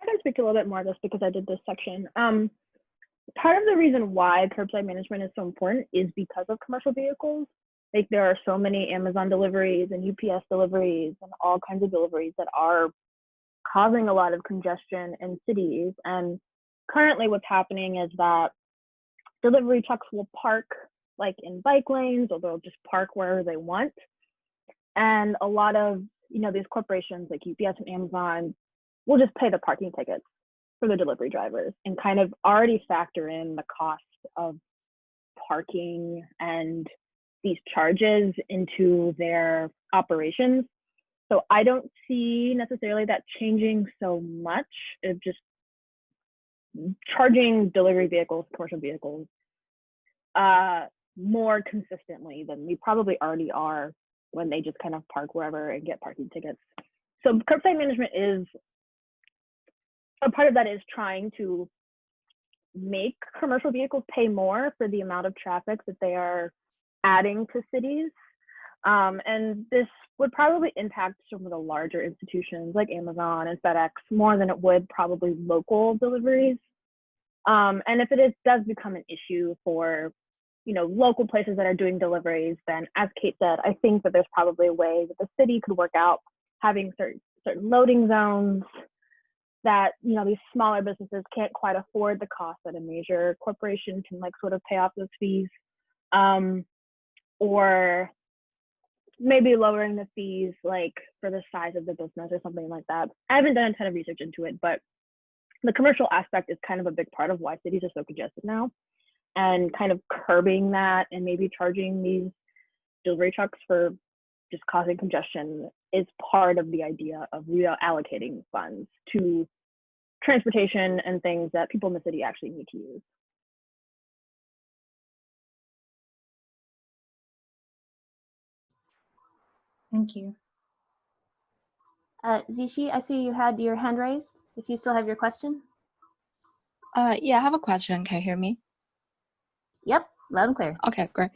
S8: I can speak a little bit more of this because I did this section. Part of the reason why curbside management is so important is because of commercial vehicles. Like there are so many Amazon deliveries and UPS deliveries and all kinds of deliveries that are causing a lot of congestion in cities. And currently what's happening is that delivery trucks will park like in bike lanes, or they'll just park wherever they want. And a lot of, these corporations like UPS and Amazon will just pay the parking tickets for the delivery drivers and kind of already factor in the cost of parking and these charges into their operations. So I don't see necessarily that changing so much. It's just charging delivery vehicles, commercial vehicles, more consistently than we probably already are when they just kind of park wherever and get parking tickets. So curbside management is a part of that, is trying to make commercial vehicles pay more for the amount of traffic that they are adding to cities. And this would probably impact some of the larger institutions like Amazon and FedEx more than it would probably local deliveries. And if it does become an issue for local places that are doing deliveries, then as Kate said, I think that there's probably a way that the city could work out having certain loading zones that these smaller businesses can't quite afford the cost that a major corporation can like sort of pay off those fees, or maybe lowering the fees like for the size of the business or something like that. I haven't done a ton of research into it, but the commercial aspect is kind of a big part of why cities are so congested now, and kind of curbing that and maybe charging these delivery trucks for just causing congestion is part of the idea of reallocating funds to transportation and things that people in the city actually need to use.
S2: Thank you.
S1: Zishi, I see you had your hand raised. If you still have your question.
S9: Yeah, I have a question. Can you hear me?
S1: Yep, loud and clear.
S9: Okay, great.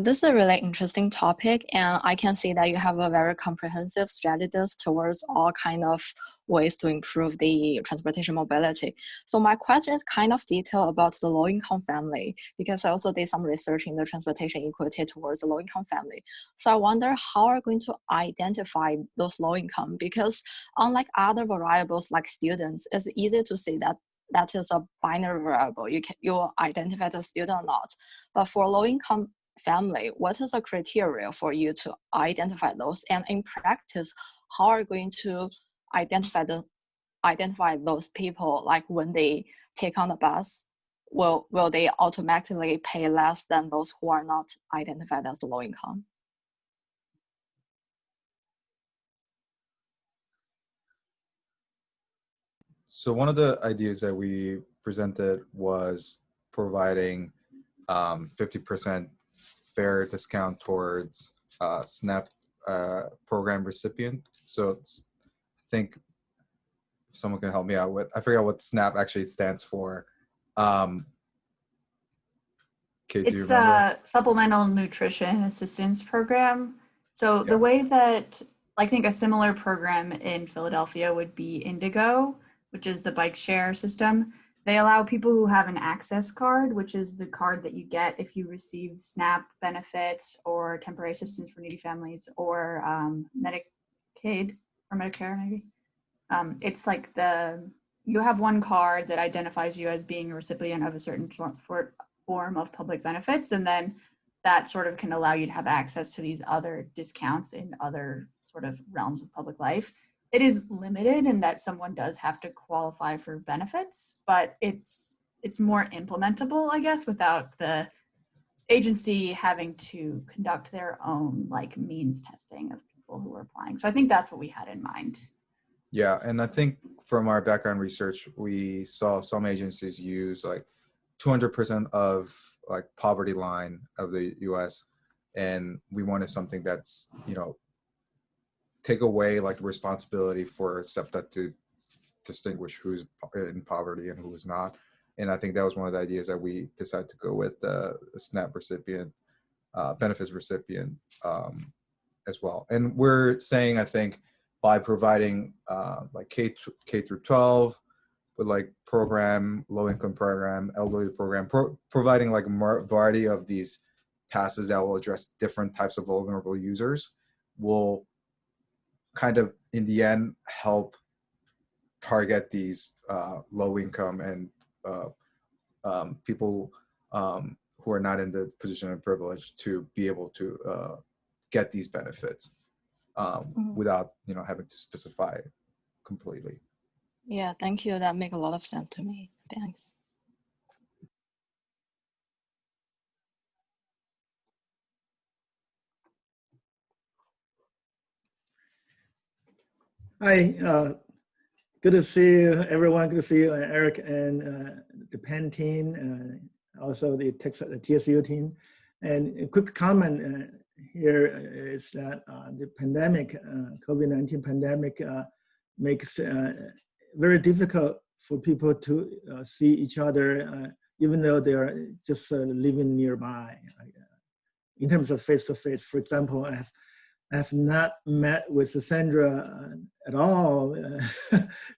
S9: This is a really interesting topic, and I can see that you have a very comprehensive strategies towards all kind of ways to improve the transportation mobility. So my question is kind of detailed about the low-income family, because I also did some research in the transportation equity towards the low-income family. So I wonder how are you going to identify those low-income, because unlike other variables like students, it's easy to say that that is a binary variable. You identify the student or not. But for low-income family, what is the criteria for you to identify those? And in practice, how are you going to identify those people? Like when they take on the bus, will they automatically pay less than those who are not identified as low income?
S5: So one of the ideas that we presented was providing 50% fare discount towards SNAP program recipient. So I think someone can help me out with, I forget what SNAP actually stands for. Kate, do you
S4: It's
S5: remember?
S4: a supplemental nutrition assistance program. So the way that I think a similar program in Philadelphia would be Indigo, which is the bike share system. They allow people who have an access card, which is the card that you get if you receive SNAP benefits or temporary assistance for needy families or Medicaid or Medicare maybe. It's like you have one card that identifies you as being a recipient of a certain form of public benefits, and then that sort of can allow you to have access to these other discounts in other sort of realms of public life. It is limited in that someone does have to qualify for benefits, but it's more implementable, I guess, without the agency having to conduct their own like means testing of people who are applying. So I think that's what we had in mind.
S5: Yeah, and I think from our background research, we saw some agencies use like 200% of like poverty line of the US, and we wanted something that's, you know, take away like the responsibility for SEPTA to distinguish who's in poverty and who is not. And I think that was one of the ideas that we decided to go with the SNAP recipient, benefits recipient as well. And we're saying, I think, by providing like K through 12, with like program, low income program, elderly program, providing like a variety of these passes that will address different types of vulnerable users will kind of in the end help target these low income and people who are not in the position of privilege to be able to get these benefits without, you know, having to specify completely.
S9: Yeah, thank you. That makes a lot of sense to me. Thanks.
S3: Hi, good to see you, everyone. Good to see you, Eric, and the Penn team, also the TSU team. And a quick comment here is that the pandemic, COVID-19 pandemic, makes very difficult for people to see each other, even though they are just living nearby. In terms of face-to-face, for example, I have not met with Sandra at all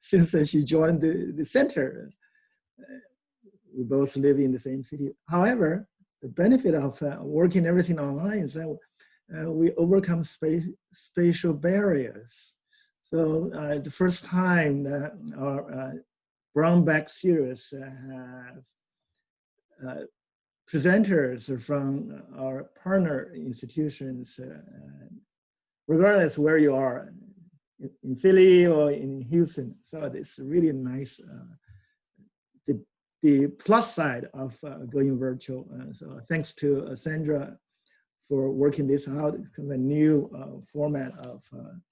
S3: since she joined the center. We both live in the same city. However, the benefit of working everything online is that we overcome spatial barriers. So it's the first time that our Brownbag series have presenters from our partner institutions, regardless where you are, in Philly or in Houston. So it's really nice. The plus side of going virtual. So thanks to Sandra for working this out. It's kind of a new format of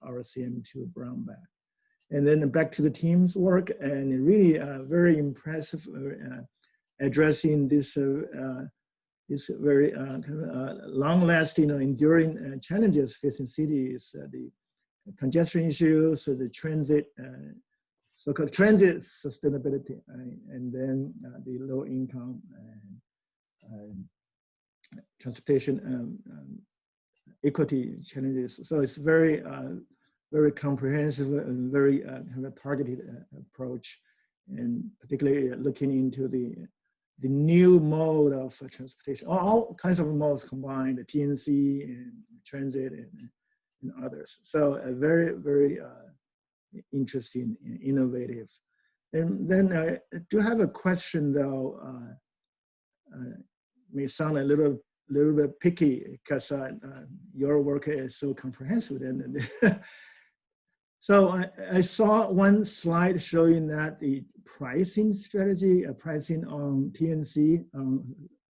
S3: our CM2 Brownbag. And then back to the team's work, and really very impressive addressing this this very kind of long-lasting or enduring challenges facing cities, the congestion issues, the transit, so-called transit sustainability, and then the low income and transportation equity challenges. So it's very, very comprehensive and very kind of targeted approach, and particularly looking into the new mode of transportation, all kinds of modes combined, the TNC and transit and others. So a very, very interesting and innovative. And then I do have a question though, may sound a little bit picky because your work is so comprehensive. And so I saw one slide showing that the pricing strategy, pricing on TNC,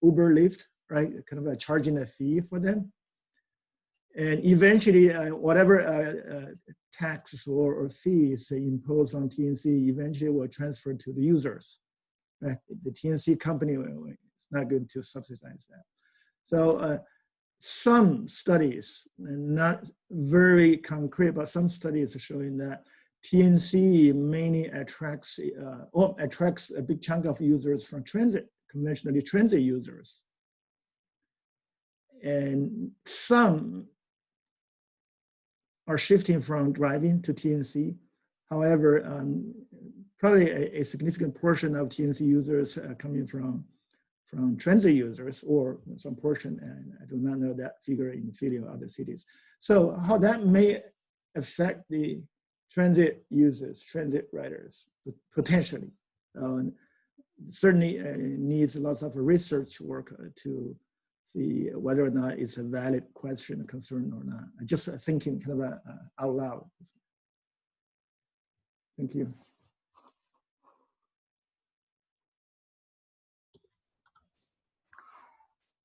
S3: Uber, Lyft, right? Kind of charging a fee for them. And eventually, whatever taxes or fees imposed on TNC eventually will transfer to the users. Right? The TNC company, it's not going to subsidize that. So some studies, and not very concrete, but some studies are showing that TNC mainly attracts a big chunk of users from transit, conventionally transit users. And some are shifting from driving to TNC. However, probably a significant portion of TNC users coming from transit users, or some portion, and I do not know that figure in Philly or other cities. So how that may affect the transit users, transit riders, potentially. Certainly needs lots of research work to see whether or not it's a valid question, concern or not. Just thinking kind of out loud. Thank you.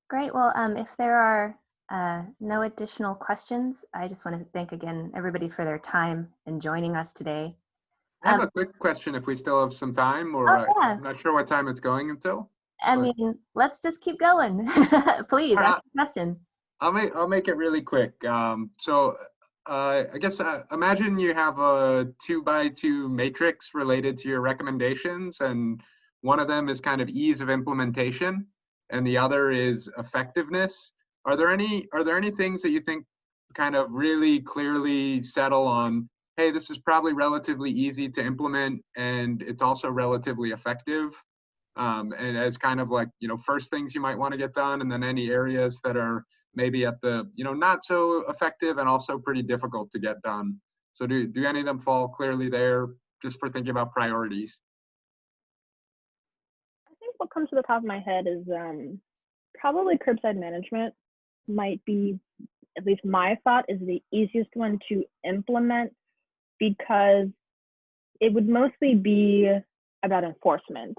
S1: Great. Well, if there are no additional questions, I just want to thank again everybody for their time and joining us today.
S7: I have a quick question if we still have some time, or
S1: Oh, yeah.
S7: I'm not sure what time it's going until.
S1: I mean, let's just keep going. Please, ask a question.
S7: I'll make it really quick. I guess imagine you have a 2x2 matrix related to your recommendations, and one of them is kind of ease of implementation, and the other is effectiveness. Are there any things that you think kind of really clearly settle on, hey, this is probably relatively easy to implement and it's also relatively effective? And as kind of like, first things you might want to get done, and then any areas that are maybe at the, not so effective and also pretty difficult to get done. So do any of them fall clearly there, just for thinking about priorities?
S8: I think what comes to the top of my head is probably curbside management might be, at least my thought, is the easiest one to implement, because it would mostly be about enforcement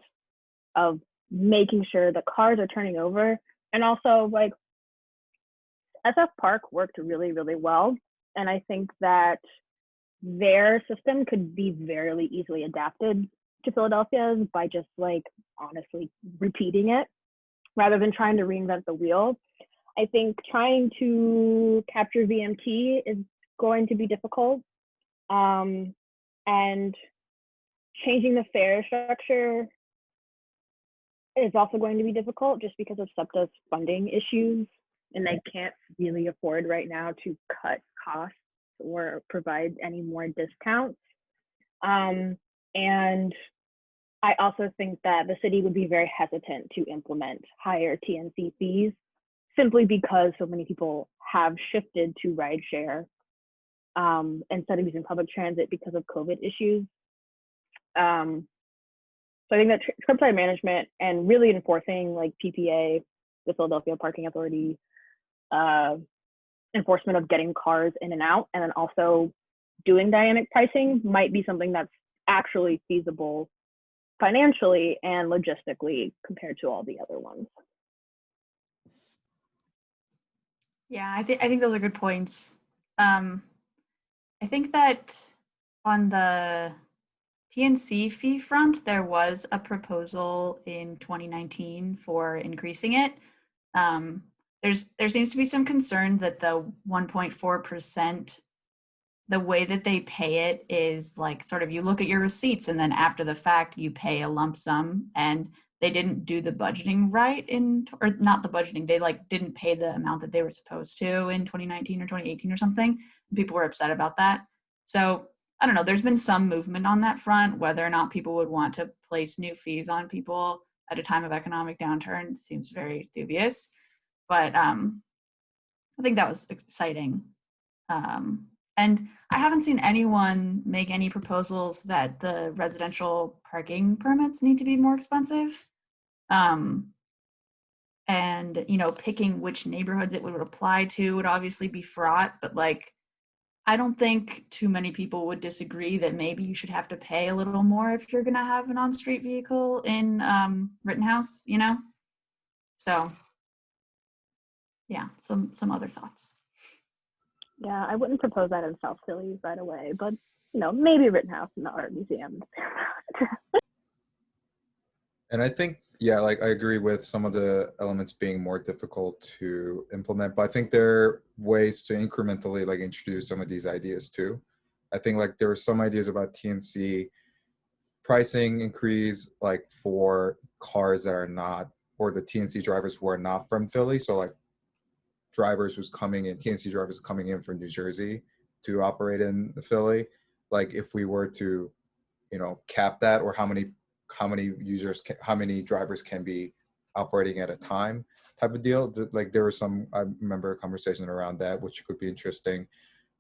S8: of making sure the cars are turning over. And also, like, SF Park worked really, really well. And I think that their system could be very easily adapted to Philadelphia's by just, like, honestly repeating it rather than trying to reinvent the wheel. I think trying to capture VMT is going to be difficult. And changing the fare structure is also going to be difficult, just because of SEPTA's funding issues, and they can't really afford right now to cut costs or provide any more discounts. And I also think that the city would be very hesitant to implement higher TNC fees, simply because so many people have shifted to rideshare instead of using public transit because of COVID issues. So I think that curbside management and really enforcing, like, PPA, the Philadelphia Parking Authority, enforcement of getting cars in and out, and then also doing dynamic pricing might be something that's actually feasible financially and logistically compared to all the other ones.
S4: Yeah, I think those are good points. I think that on the TNC fee front, there was a proposal in 2019 for increasing it. There seems to be some concern that the 1.4%, the way that they pay it is like, sort of, you look at your receipts and then after the fact you pay a lump sum, and they didn't do the budgeting right or not the budgeting, they didn't pay the amount that they were supposed to in 2019 or 2018 or something. People were upset about that. So I don't know, there's been some movement on that front. Whether or not people would want to place new fees on people at a time of economic downturn seems very dubious. But I think that was exciting. And I haven't seen anyone make any proposals that the residential parking permits need to be more expensive. And, picking which neighborhoods it would apply to would obviously be fraught, but I don't think too many people would disagree that maybe you should have to pay a little more if you're going to have an on-street vehicle in Rittenhouse, So, yeah, some other thoughts.
S8: Yeah, I wouldn't propose that in South Philly right away, but maybe Rittenhouse and the art museum.
S5: And I think, yeah, I agree with some of the elements being more difficult to implement, but I think there are ways to incrementally introduce some of these ideas too. I think like there were some ideas about TNC pricing increase, like for cars that are not, or the TNC drivers who are not from Philly. So like drivers who's coming in, TNC drivers coming in from New Jersey to operate in Philly. Like if we were to, you know, cap that, or how many users, how many drivers can be operating at a time type of deal. Like there was some, I remember a conversation around that, which could be interesting.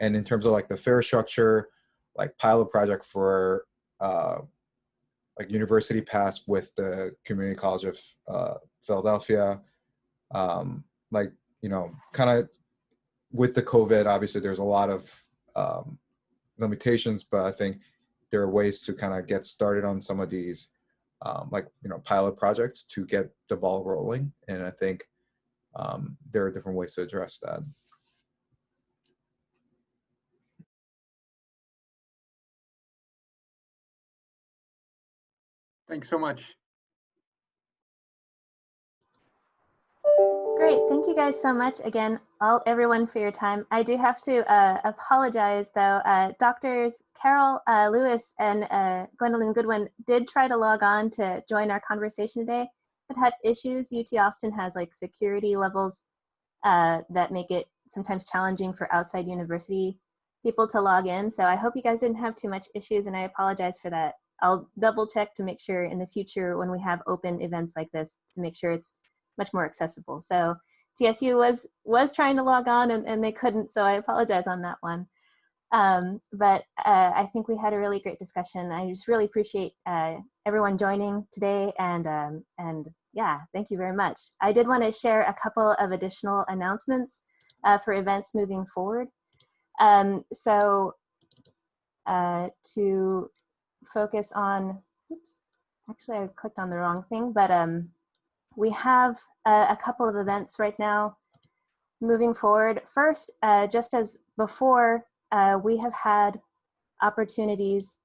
S5: And in terms of like the fare structure, like pilot project for like University Pass with the Community College of Philadelphia, like, you know, kind of with the COVID, obviously there's a lot of limitations, but I think there are ways to kind of get started on some of these like, you know, pilot projects to get the ball rolling. And I think there are different ways to address that.
S7: Thanks so much.
S1: Great, thank you guys so much again, everyone for your time. I do have to apologize though. Doctors Carol Lewis and Gwendolyn Goodwin did try to log on to join our conversation today, but had issues. UT Austin has like security levels that make it sometimes challenging for outside university people to log in. So I hope you guys didn't have too much issues, and I apologize for that. I'll double check to make sure in the future when we have open events like this to make sure it's much more accessible. So TSU was trying to log on and they couldn't, so I apologize on that one. But I think we had a really great discussion. I just really appreciate everyone joining today, and yeah, thank you very much. I did want to share a couple of additional announcements for events moving forward. So to focus on, oops, actually I clicked on the wrong thing, but we have a couple of events right now moving forward. First, just as before, we have had opportunities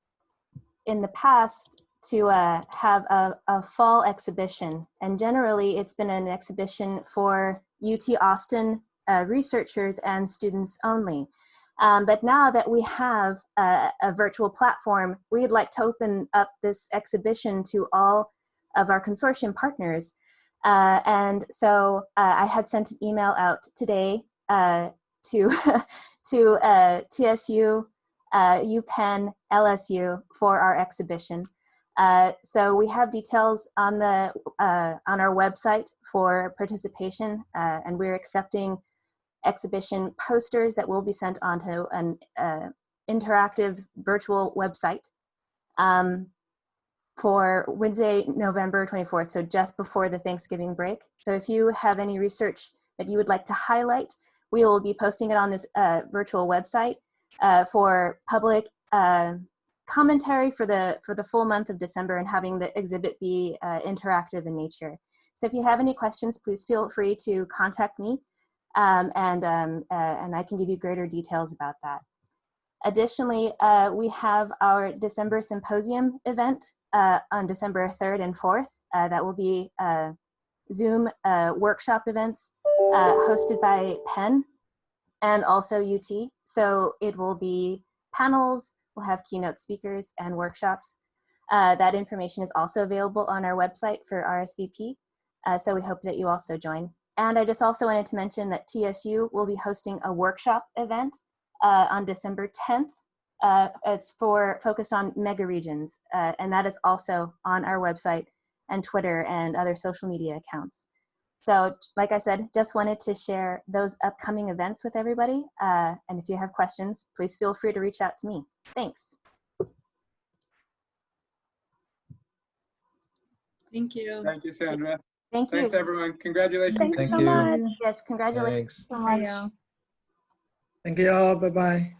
S1: in the past to have a fall exhibition, and generally it's been an exhibition for UT Austin researchers and students only. But now that we have a virtual platform, we'd like to open up this exhibition to all of our consortium partners. And so I had sent an email out today to TSU, UPenn, LSU for our exhibition. So we have details on our website for participation, and we're accepting exhibition posters that will be sent onto an interactive virtual website for Wednesday, November 24th, so just before the Thanksgiving break. So if you have any research that you would like to highlight, we will be posting it on this virtual website for public commentary for the full month of December, and having the exhibit be interactive in nature. So if you have any questions, please feel free to contact me, and I can give you greater details about that. Additionally, we have our December symposium event on December 3rd and 4th. That will be Zoom workshop events hosted by Penn and also UT. So it will be panels, we'll have keynote speakers and workshops. That information is also available on our website for RSVP. So we hope that you also join. And I just also wanted to mention that TSU will be hosting a workshop event on December 10th. It's focused on mega regions, and that is also on our website and Twitter and other social media accounts. So like I said, just wanted to share those upcoming events with everybody. And if you have questions, please feel free to reach out to me. Thanks.
S6: Thank you.
S7: Thank you, Sandra.
S1: Thank you.
S7: Thanks, everyone. Congratulations.
S8: Thanks
S5: Thank
S8: so
S5: you.
S8: much.
S1: Yes, congratulations.
S5: Thanks.
S2: Bye, y'all.
S3: Thank you all. Bye-bye.